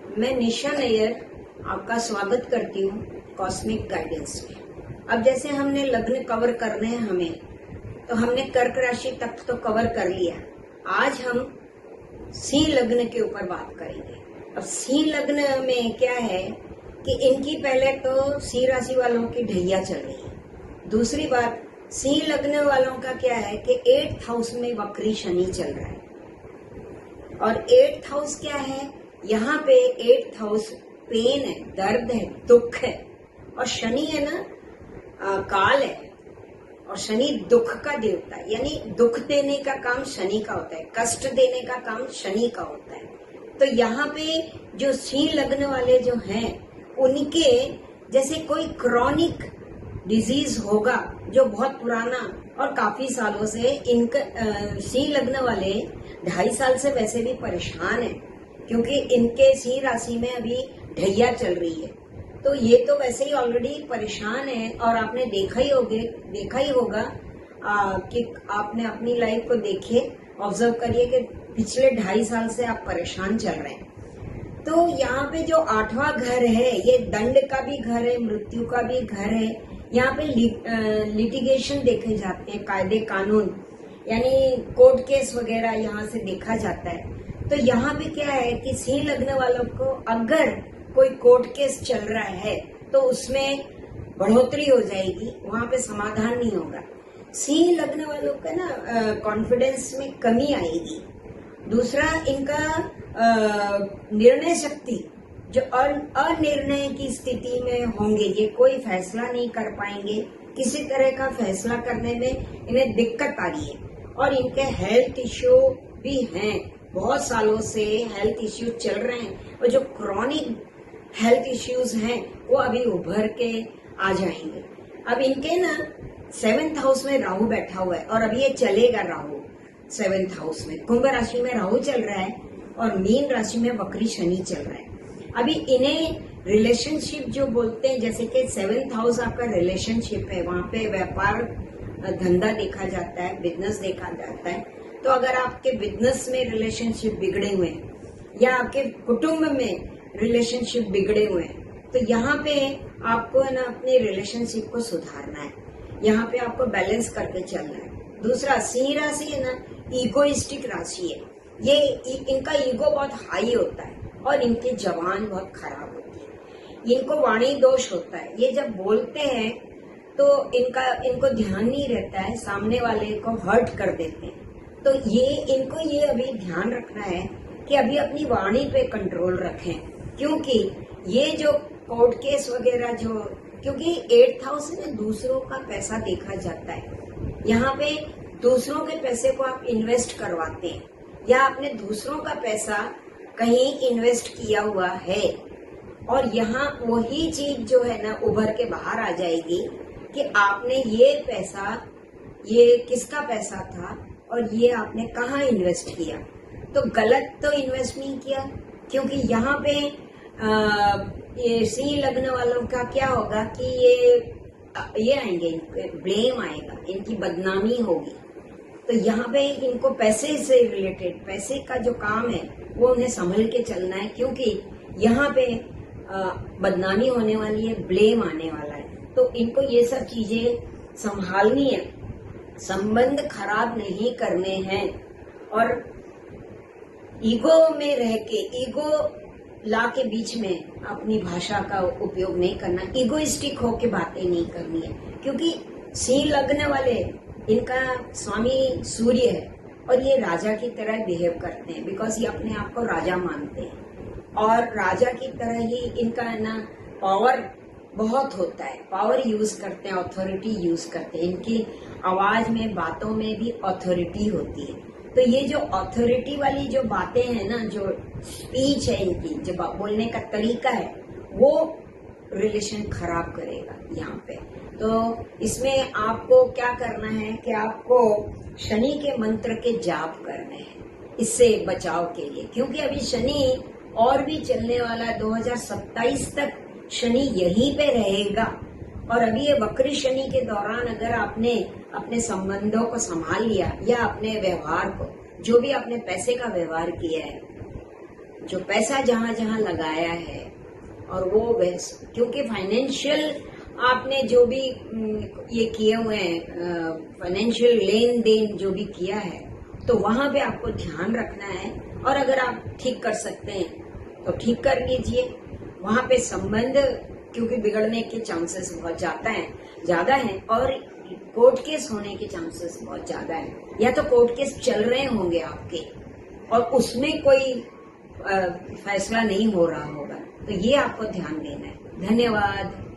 मैं निशा नैयर आपका स्वागत करती हूँ कॉस्मिक गाइडेंस में। अब जैसे हमने लग्न कवर करने हैं हमें, तो हमने कर्क राशि तक तो कवर कर लिया। आज हम सिंह लग्न के ऊपर बात करेंगे। अब सिंह लग्न में क्या है कि इनकी पहले तो सिंह राशि वालों की ढैया चल रही है। दूसरी बात, सिंह लग्न वालों का क्या है कि 8th हाउस में वक्री शनि चल रहा है। और 8th हाउस क्या है, यहाँ पे 8th हाउस पेन है, दर्द है, दुख है। और शनि है ना, काल है। और शनि दुख का देवता है, यानी दुख देने का काम शनि का होता है, कष्ट देने का काम शनि का होता है। तो यहाँ पे जो सिंह लग्न वाले जो हैं, उनके जैसे कोई क्रॉनिक डिजीज होगा जो बहुत पुराना और काफी सालों से इनका सिंह लग्न वाले 2.5 साल से वैसे भी परेशान है, क्योंकि इनके सिंह राशि में अभी ढैया चल रही है। तो ये तो वैसे ही ऑलरेडी परेशान है। और आपने देखा ही होगा कि आपने अपनी लाइफ को देखिए, ऑब्जर्व करिए कि पिछले 2.5 साल से आप परेशान चल रहे हैं। तो यहाँ पे जो 8वां घर है, ये दंड का भी घर है, मृत्यु का भी घर है। यहाँ पे लिटिगेशन देखे जाते हैं, कायदे कानून, यानी कोर्ट केस वगैरह यहाँ से देखा जाता है। तो यहाँ पे क्या है कि सिंह लग्न वालों को अगर कोई कोर्ट केस चल रहा है तो उसमें बढ़ोतरी हो जाएगी, वहां पे समाधान नहीं होगा। सिंह लग्न वालों का ना कॉन्फिडेंस में कमी आएगी। दूसरा, इनका निर्णय शक्ति, जो अनिर्णय की स्थिति में होंगे, ये कोई फैसला नहीं कर पाएंगे, किसी तरह का फैसला करने में इन्हें दिक्कत आ रही है। और इनके हेल्थ इश्यू भी हैं, बहुत सालों से हेल्थ इश्यूज चल रहे हैं। और जो क्रॉनिक हेल्थ इश्यूज हैं वो अभी उभर के आ जाएंगे। अब इनके ना 7th हाउस में राहु बैठा हुआ है, और अभी ये चलेगा राहु 7th हाउस में। कुंभ राशि में राहु चल रहा है और मीन राशि में वक्री शनि चल रहा है। अभी इन्हें रिलेशनशिप जो बोलते हैं, जैसे कि 7th हाउस आपका रिलेशनशिप है, वहां पे व्यापार धंधा देखा जाता है, बिजनेस देखा जाता है। तो अगर आपके बिजनेस में रिलेशनशिप बिगड़े हुए हैं या आपके कुटुंब में रिलेशनशिप बिगड़े हुए हैं, तो यहाँ पे आपको है ना अपने रिलेशनशिप को सुधारना है, यहाँ पे आपको बैलेंस करके चलना है। दूसरा, सिंह राशि है ना, ईगोइस्टिक राशि है। ये इनका ईगो बहुत हाई होता है और इनकी जबान बहुत खराब होती है। इनको वाणी दोष होता है। ये जब बोलते हैं तो इनको ध्यान नहीं रहता है, सामने वाले को हर्ट कर देते हैं। तो इनको ये अभी ध्यान रखना है कि अभी अपनी वाणी पे कंट्रोल रखें, क्योंकि ये जो कोर्ट केस वगैरह क्योंकि 8th हाउस में दूसरों का पैसा देखा जाता है। यहाँ पे दूसरों के पैसे को आप इन्वेस्ट करवाते हैं या आपने दूसरों का पैसा कहीं इन्वेस्ट किया हुआ है, और यहाँ वही चीज जो है ना उभर के बाहर आ जाएगी कि आपने ये पैसा, ये किसका पैसा था और ये आपने कहाँ इन्वेस्ट किया। तो गलत तो इन्वेस्ट नहीं किया, क्योंकि यहाँ पे ये सिंह लग्न वालों का क्या होगा कि ये आएंगे, ब्लेम आएगा, इनकी बदनामी होगी। तो यहाँ पे इनको पैसे से रिलेटेड, पैसे का जो काम है वो उन्हें संभल के चलना है, क्योंकि यहाँ पे बदनामी होने वाली है, ब्लेम आने वाला है। तो इनको ये सब चीजें संभालनी है, संबंध खराब नहीं करने हैं, और ईगो में रह के, ईगो ला के बीच में अपनी भाषा का उपयोग नहीं करना, ईगोइस्टिक होके बातें नहीं करनी है। क्योंकि सिंह लग्न वाले, इनका स्वामी सूर्य है और ये राजा की तरह बिहेव करते हैं, बिकॉज ये अपने आप को राजा मानते हैं। और राजा की तरह ही इनका ना पावर बहुत होता है, पावर यूज करते हैं, अथॉरिटी यूज करते हैं। इनकी आवाज में, बातों में भी अथॉरिटी होती है। तो ये जो अथॉरिटी वाली जो बातें हैं ना, जो स्पीच है इनकी, जो बोलने का तरीका है, वो रिलेशन खराब करेगा यहाँ पे। तो इसमें आपको क्या करना है कि आपको शनि के मंत्र के जाप करने हैं इससे बचाव के लिए, क्योंकि अभी शनि और भी चलने वाला है। 2027 तक शनि यहीं पे रहेगा। और अभी ये वक्री शनि के दौरान अगर आपने अपने संबंधों को संभाल लिया या अपने व्यवहार को, जो भी आपने पैसे का व्यवहार किया है, जो पैसा जहां जहां लगाया है और वो क्योंकि फाइनेंशियल आपने जो भी ये किए हुए हैं, फाइनेंशियल लेन देन जो भी किया है, तो वहां पे आपको ध्यान रखना है। और अगर आप ठीक कर सकते हैं तो ठीक कर लीजिए। वहां पे संबंध क्योंकि बिगड़ने के चांसेस बहुत ज्यादा हैं और कोर्ट केस होने के चांसेस बहुत ज्यादा हैं। या तो कोर्ट केस चल रहे होंगे आपके और उसमें कोई फैसला नहीं हो रहा होगा, तो ये आपको ध्यान देना है। धन्यवाद।